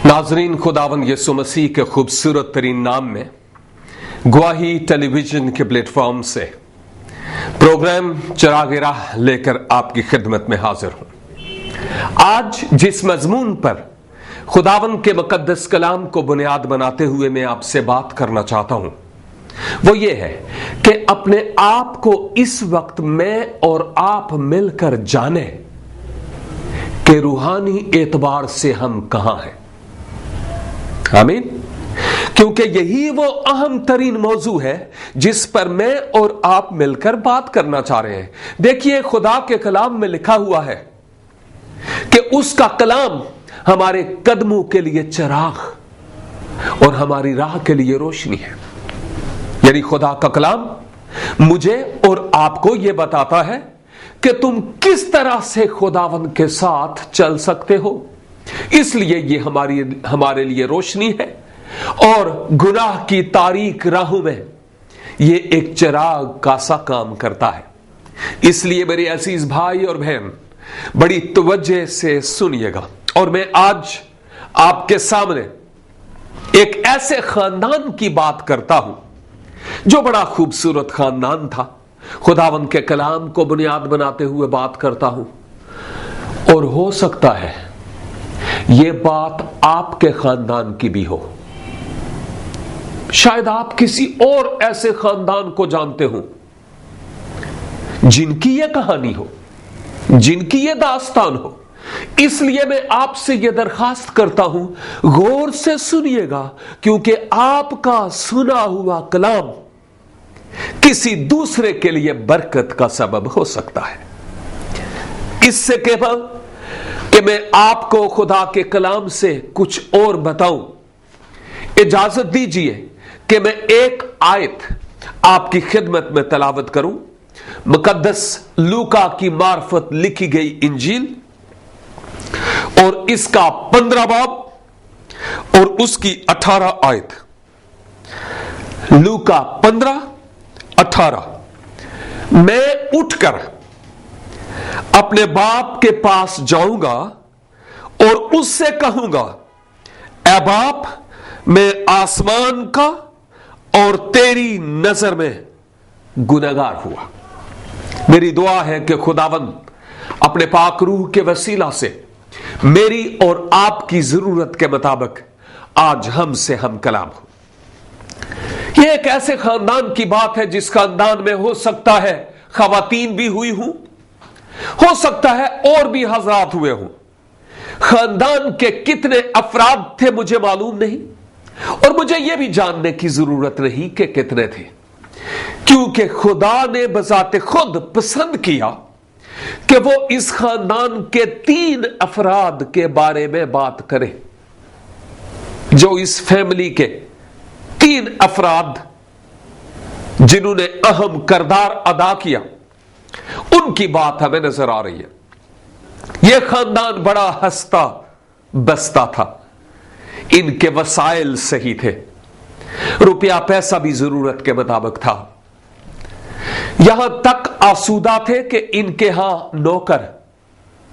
नाजरीन, खुदावंद यीशु मसीह के खूबसूरत तरीन नाम में गवाही टेलीविजन के प्लेटफॉर्म से प्रोग्राम चिरागे राह लेकर आपकी खिदमत में हाजिर हूं। आज जिस मजमून पर खुदावंद के मुकद्दस कलाम को बुनियाद बनाते हुए मैं आपसे बात करना चाहता हूं, वो ये है कि अपने आप को इस वक्त मैं और आप मिलकर जाने कि रूहानी एतबार से हम कहां हैं। आमीन। क्योंकि यही वो अहम तरीन मौजू है जिस पर मैं और आप मिलकर बात करना चाह रहे हैं। देखिए, खुदा के कलाम में लिखा हुआ है कि उसका कलाम हमारे कदमों के लिए चिराग और हमारी राह के लिए रोशनी है। यानी खुदा का कलाम मुझे और आपको यह बताता है कि तुम किस तरह से खुदावंद के साथ चल सकते हो। इसलिए ये हमारे लिए रोशनी है और गुनाह की तारीक राहों में ये एक चिराग का सा काम करता है। इसलिए मेरे अजीज भाई और बहन, बड़ी तवज्जो से सुनिएगा। और मैं आज आपके सामने एक ऐसे खानदान की बात करता हूं जो बड़ा खूबसूरत खानदान था। खुदावंद के कलाम को बुनियाद बनाते हुए बात करता हूं और हो सकता है ये बात आपके खानदान की भी हो। शायद आप किसी और ऐसे खानदान को जानते हो जिनकी ये कहानी हो, जिनकी ये दास्तान हो। इसलिए मैं आपसे यह दरखास्त करता हूं, गौर से सुनिएगा, क्योंकि आपका सुना हुआ कलाम किसी दूसरे के लिए बरकत का सबब हो सकता है। इससे केवल कि मैं आपको खुदा के कलाम से कुछ और बताऊं, इजाजत दीजिए कि मैं एक आयत आपकी खिदमत में तलावत करूं। मुकद्दस लूका की मार्फत लिखी गई इंजील और इसका 15 बाब और उसकी 18 आयत। लूका 15:18। मैं उठकर अपने बाप के पास जाऊंगा और उससे कहूंगा, ऐ बाप, मैं आसमान का और तेरी नजर में गुनहगार हुआ। मेरी दुआ है कि खुदावंद अपने पाक रूह के वसीला से मेरी और आपकी जरूरत के मुताबिक आज हमसे हम कलाम हो। यह एक ऐसे खानदान की बात है जिस खानदान में हो सकता है खवातीन भी हुई हूं, हो सकता है और भी हजरात हुए हों। खानदान के कितने अफराद थे मुझे मालूम नहीं, और मुझे यह भी जानने की जरूरत नहीं कि कितने थे, क्योंकि खुदा ने बजाते खुद पसंद किया कि वो इस खानदान के 3 अफराद के बारे में बात करे। जो इस फैमिली के 3 अफराद जिन्होंने अहम किरदार अदा किया, उनकी बात हमें नजर आ रही है। यह खानदान बड़ा हंसता बसता था, इनके वसाइल सही थे, रुपया पैसा भी जरूरत के मुताबिक था। यहां तक आसूदा थे कि इनके यहां नौकर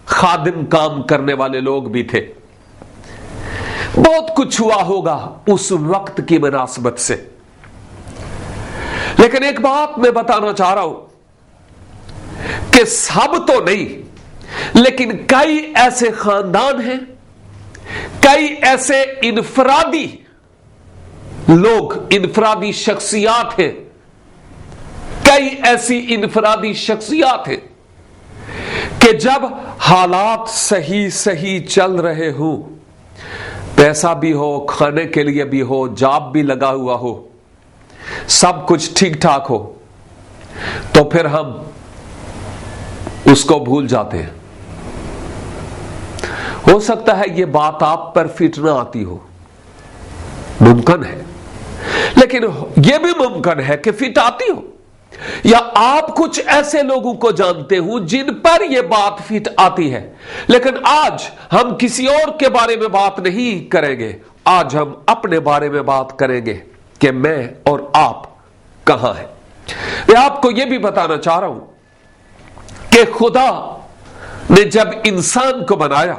खादिम काम करने वाले लोग भी थे। बहुत कुछ हुआ होगा उस वक्त की मुनासबत से, लेकिन एक बात मैं बताना चाह रहा हूं कि सब तो नहीं, लेकिन कई ऐसे खानदान हैं, कई ऐसे इनफरादी लोग, इनफरादी शख्सियात हैं, कई ऐसी इनफरादी शख्सियात हैं कि जब हालात सही सही चल रहे हो, पैसा भी हो, खाने के लिए भी हो, जॉब भी लगा हुआ हो, सब कुछ ठीक ठाक हो, तो फिर हम उसको भूल जाते हैं। हो सकता है यह बात आप पर फिट ना आती हो, मुमकिन है, लेकिन यह भी मुमकिन है कि फिट आती हो, या आप कुछ ऐसे लोगों को जानते हो जिन पर यह बात फिट आती है। लेकिन आज हम किसी और के बारे में बात नहीं करेंगे, आज हम अपने बारे में बात करेंगे कि मैं और आप कहां हैं। मैं आपको यह भी बताना चाह रहा हूं कि खुदा ने जब इंसान को बनाया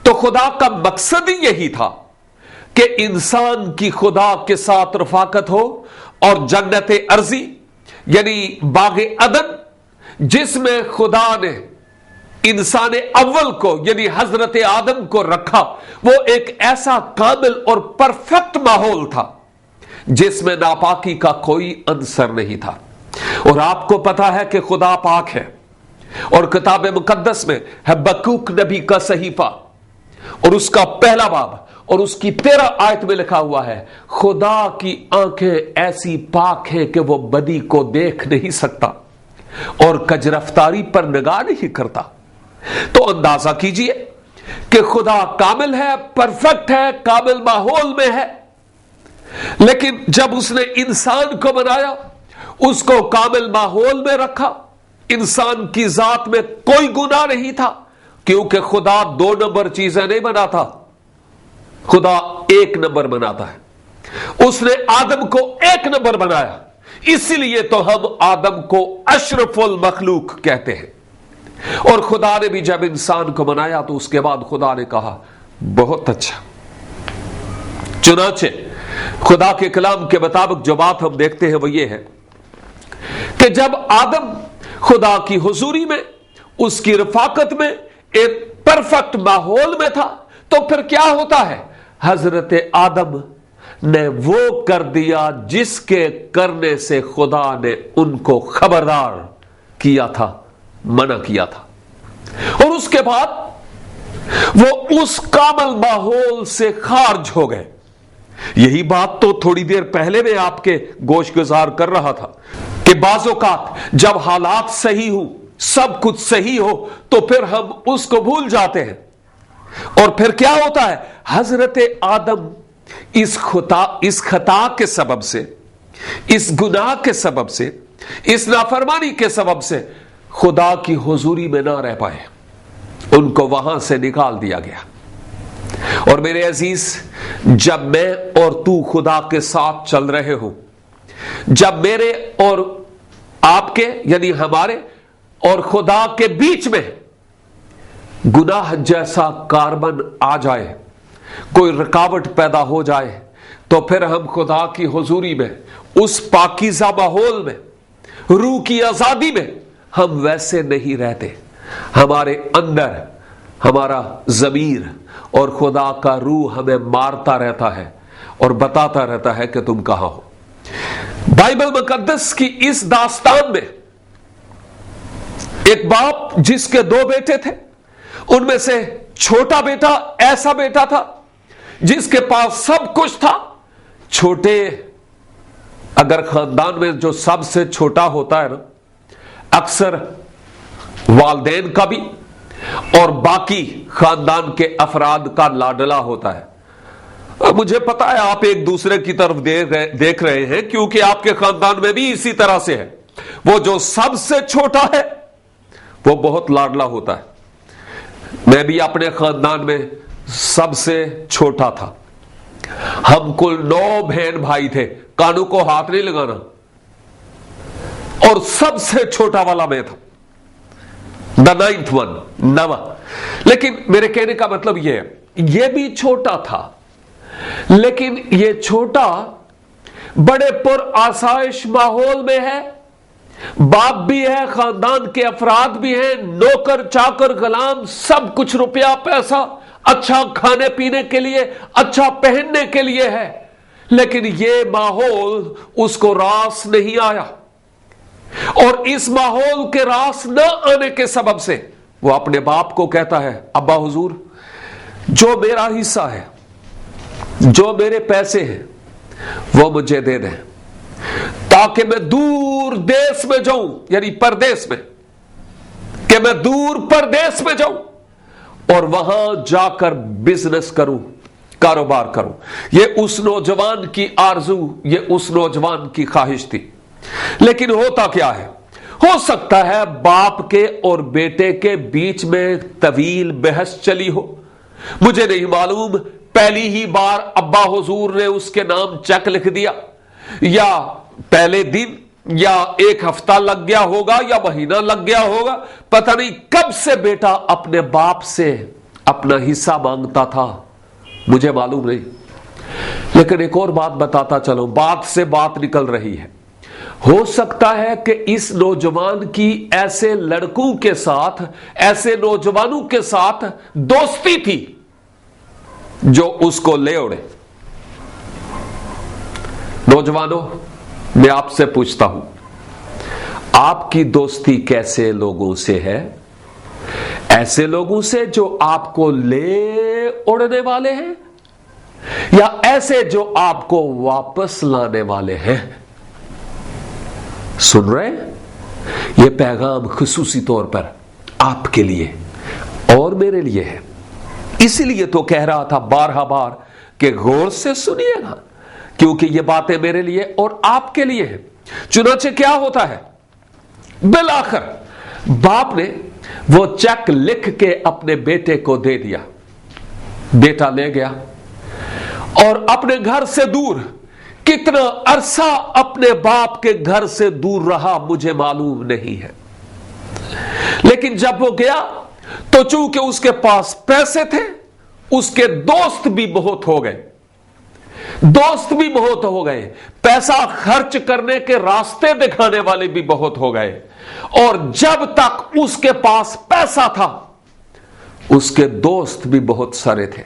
तो खुदा का मकसद ही यही था کہ انسان کی خدا کے ساتھ رفاقت ہو اور جنت ارضی یعنی باغ عدن جس میں خدا نے انسان اول کو یعنی حضرت آدم کو رکھا وہ ایک ایسا کامل اور پرفیکٹ ماحول تھا جس میں ناپاکی کا کوئی عنصر نہیں تھا. اور آپ کو پتا ہے کہ خدا پاک ہے اور کتاب مقدس میں حبقوق نبی کا صحیفہ اور اس کا پہلا باب اور اس کی 13 آیت میں لکھا ہوا ہے خدا کی آنکھیں ایسی پاک ہیں کہ وہ بدی کو دیکھ نہیں سکتا اور کج رفتاری پر نگاہ نہیں کرتا. تو اندازہ کیجئے کہ خدا کامل ہے، پرفیکٹ ہے، کامل ماحول میں ہے، لیکن جب اس نے انسان کو بنایا اس کو کامل ماحول میں رکھا. انسان کی ذات میں کوئی گناہ نہیں تھا کیونکہ خدا 2 نمبر چیزیں نہیں بناتا، خدا 1 نمبر بناتا ہے. اس نے آدم کو 1 نمبر بنایا، اسی لیے تو ہم آدم کو اشرف المخلوق کہتے ہیں. اور خدا نے بھی جب انسان کو بنایا تو اس کے بعد خدا نے کہا بہت اچھا. چنانچہ خدا کے کلام کے مطابق جو بات ہم دیکھتے ہیں وہ یہ ہے کہ جب آدم خدا کی حضوری میں اس کی رفاقت میں ایک پرفیکٹ ماحول میں تھا تو پھر کیا ہوتا ہے؟ حضرت آدم نے وہ کر دیا جس کے کرنے سے خدا نے ان کو خبردار کیا تھا، منع کیا تھا. اور اس کے بعد وہ اس کامل ماحول سے خارج ہو گئے. یہی بات تو تھوڑی دیر پہلے میں آپ کے گوش گزار کر رہا تھا کہ بعض اوقات جب حالات صحیح ہوں، سب کچھ صحیح ہو تو پھر ہم اس کو بھول جاتے ہیں. اور پھر کیا ہوتا ہے؟ حضرت آدم اس خطا کے سبب سے، اس گناہ کے سبب سے، اس نافرمانی کے سبب سے خدا کی حضوری میں نہ رہ پائے، ان کو وہاں سے نکال دیا گیا. اور میرے عزیز، جب میں اور تو خدا کے ساتھ چل رہے ہوں، جب میرے اور آپ کے یعنی ہمارے اور خدا کے بیچ میں گناہ جیسا کاربن آ جائے، کوئی رکاوٹ پیدا ہو جائے، تو پھر ہم خدا کی حضوری میں، اس پاکیزہ ماحول میں، روح کی آزادی میں ہم ویسے نہیں رہتے. ہمارے اندر ہمارا ضمیر اور خدا کا روح ہمیں مارتا رہتا ہے اور بتاتا رہتا ہے کہ تم کہاں ہو. بائبل مقدس کی اس داستان میں ایک باپ جس کے 2 بیٹے تھے، ان میں سے چھوٹا بیٹا ایسا بیٹا تھا جس کے پاس سب کچھ تھا. چھوٹے اگر خاندان میں جو سب سے چھوٹا ہوتا ہے نا، اکثر والدین کا بھی اور باقی خاندان کے افراد کا لاڈلا ہوتا ہے. مجھے پتا ہے آپ ایک دوسرے کی طرف دیکھ رہے ہیں کیونکہ آپ کے خاندان میں بھی اسی طرح سے ہے. وہ جو سب سے چھوٹا ہے وہ بہت لاڈلا ہوتا ہے. میں بھی اپنے خاندان میں سب سے چھوٹا تھا. ہم کل 9 بہن بھائی تھے، کانوں کو ہاتھ نہیں لگانا، اور سب سے چھوٹا والا میں تھا، the 9th one، 9. لیکن میرے کہنے کا مطلب یہ ہے، یہ بھی چھوٹا تھا لیکن یہ چھوٹا بڑے پر آسائش ماحول میں ہے. باپ بھی ہے، خاندان کے افراد بھی ہیں، نوکر چاکر غلام سب کچھ، روپیہ پیسہ اچھا کھانے پینے کے لیے، اچھا پہننے کے لیے ہے. لیکن یہ ماحول اس کو راس نہیں آیا، اور اس ماحول کے راس نہ آنے کے سبب سے وہ اپنے باپ کو کہتا ہے ابا حضور جو میرا حصہ ہے، جو میرے پیسے ہیں وہ مجھے دے دیں تاکہ میں دور دیس میں جاؤں، یعنی پردیس میں، کہ میں دور پردیس میں جاؤں اور وہاں جا کر بزنس کروں، کاروبار کروں. یہ اس نوجوان کی آرزو، یہ اس نوجوان کی خواہش تھی. لیکن ہوتا کیا ہے؟ ہو سکتا ہے باپ کے اور بیٹے کے بیچ میں طویل بحث چلی ہو، مجھے نہیں معلوم. پہلی ہی بار ابا حضور نے اس کے نام چیک لکھ دیا، یا پہلے دن، یا 1 ہفتہ لگ گیا ہوگا، یا مہینہ لگ گیا ہوگا، پتہ نہیں کب سے بیٹا اپنے باپ سے अपना हिस्सा मांगता था, मुझे मालूम नहीं। लेकिन एक और बात बताता चलो, बात से बात निकल रही है। हो सकता है कि इस नौजवान की ऐसे लड़कों के साथ, ऐसे नौजवानों के साथ दोस्ती थी जो उसको ले उड़े। नौजवानों, मैं आपसे पूछता हूं, आपकी दोस्ती कैसे लोगों से है? ऐसे लोगों से जो आपको ले उड़ने वाले हैं, या ऐसे जो आपको वापस लाने वाले हैं? सुन रहे? यह पैगाम खुसूसी तौर पर आपके लिए और मेरे लिए है। इसीलिए तो कह रहा था बारहा बार कि गौर से सुनिएगा, क्योंकि ये बातें मेरे लिए और आपके लिए है। चुनाचे क्या होता है, बिलाखिर बाप ने वो चेक लिख के अपने बेटे को दे दिया। बेटा ले गया और अपने घर से दूर, कितना अरसा अपने बाप के घर से दूर रहा मुझे मालूम नहीं है। लेकिन जब वो गया तो चूंकि उसके पास पैसे थे, उसके दोस्त भी बहुत हो गए, पैसा खर्च करने के रास्ते दिखाने वाले भी बहुत हो गए। और जब तक उसके पास पैसा था, उसके दोस्त भी बहुत सारे थे।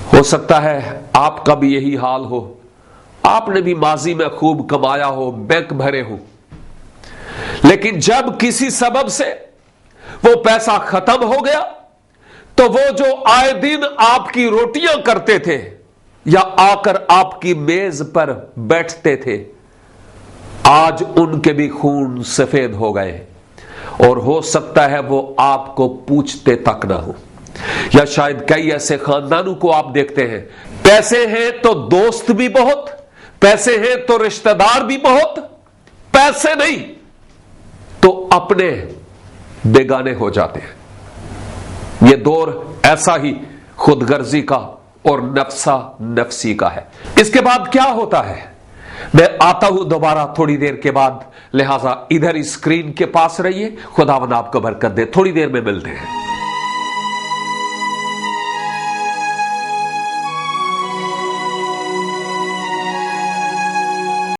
हो सकता है आपका भी यही हाल हो, आपने भी माजी में खूब कमाया हो, बैंक भरे हो, लेकिन जब किसी सबब से वो पैसा खत्म हो गया तो वो जो आए दिन आपकी रोटियां करते थे या आकर आपकी मेज पर बैठते थे, आज उनके भी खून सफेद हो गए। और हो सकता है वो आपको पूछते तक ना हो। या शायद कई ऐसे खानदानों को आप देखते हैं, पैसे हैं तो दोस्त भी बहुत, पैसे हैं तो रिश्तेदार भी बहुत, पैसे नहीं तो अपने बेगाने हो जाते हैं। यह दौर ऐसा ही खुदगर्जी का और नफ्सा नफसी का है। इसके बाद क्या होता है, मैं आता हूं दोबारा थोड़ी देर के बाद, लिहाजा इधर स्क्रीन के पास रहिए। खुदावंद आपको बरकत दे। थोड़ी देर में मिलते हैं।